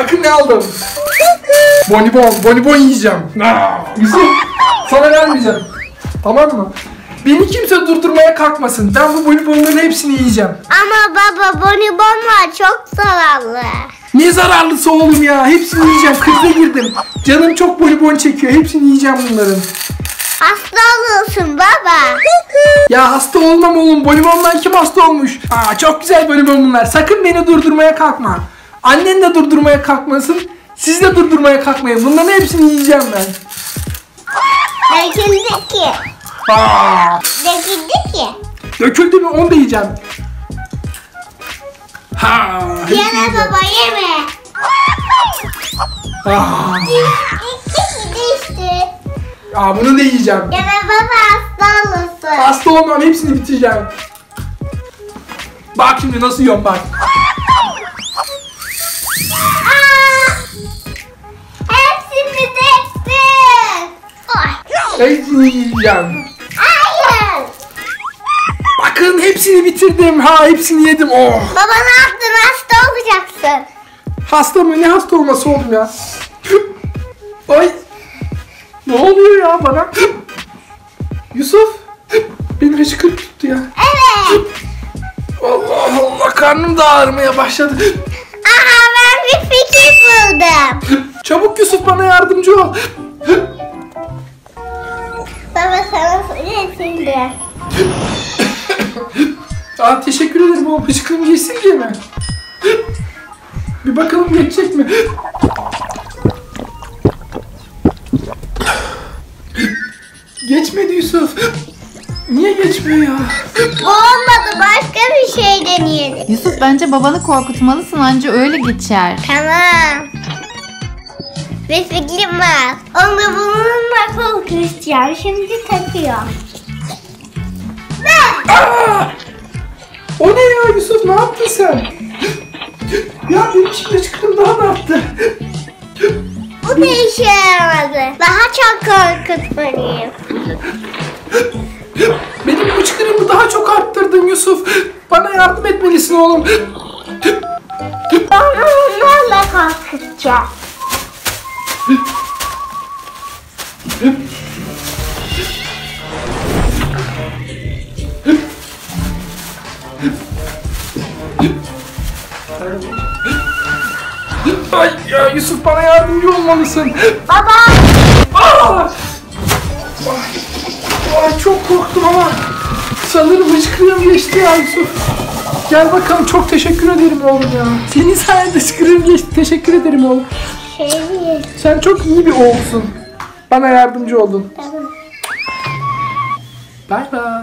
Bakın ne aldım. Bonibon yiyeceğim. Yusuf, sana vermeyeceğim. Tamam mı? Beni kimse durdurmaya kalkmasın. Ben bu bonibonların hepsini yiyeceğim. Ama baba bonibonlar çok zararlı. Ne zararlısı oğlum ya? Hepsini yiyeceğim. Krize girdim. Canım çok bonibon çekiyor. Hepsini yiyeceğim bunların. Hasta olursun baba. Ya hasta olmam oğlum. Bonibondan kim hasta olmuş? Çok güzel bonibon bunlar. Sakın beni durdurmaya kalkma. Annen de durdurmaya kalkmasın. Siz de durdurmaya kalkmayın. Bunların hepsini yiyeceğim ben. Döküldü ki. Döküldü ki. Döküldü mü? Onu da yiyeceğim. Yeme baba yeme. İşte. Bunu da yiyeceğim. Yeme baba hasta olursun. Hasta olmam. Hepsini bitireceğim. Bak şimdi nasıl yiyorum bak. Hepsini döktün. Hepsini yiyeceğim. Hayır. Bakın hepsini bitirdim. Hepsini yedim. Oh. Baba ne yaptın? Hasta olacaksın. Hasta mı? Ne hasta olması oldum ya? Ay. Ne oluyor ya bana? Yusuf. Beni hıçkırık tuttu ya. Evet. Allah Allah, karnım da ağrımaya başladı. Aha ben bir fikir buldum. Çabuk Yusuf, bana yardımcı ol. Baba sana şimdi. Teşekkür ederim oğlum. Hıçkırığım geçsin diye mi? Bir bakalım geçecek mi? Geçmedi Yusuf. Niye geçmiyor ya? Bu olmadı, başka bir şey deneyelim. Yusuf, bence babanı korkutmalısın, anca öyle geçer. Tamam. Bir fikrim var. Onu bununla korkutacağım. Şimdi takıyor. O ne ya Yusuf, ne yaptın sen? Ya benim şimdi hıçkırığım daha ne yaptı? Bu da işe yaramadı. Daha çok korkutmalıyım. Benim hıçkırığımı daha çok arttırdın Yusuf. Bana yardım etmelisin oğlum. Onu onlarla korkutacağım. Ay ya Yusuf, bana yardımcı olmalısın. Baba! Ay çok korktum ama sanırım hıçkırığım geçti ya Yusuf. Gel bakalım, çok teşekkür ederim oğlum ya. Senin sayende hıçkırığım geçti. Teşekkür ederim oğlum. Sen çok iyi bir oğulsun. Bana yardımcı oldun. Tamam. Bay bay.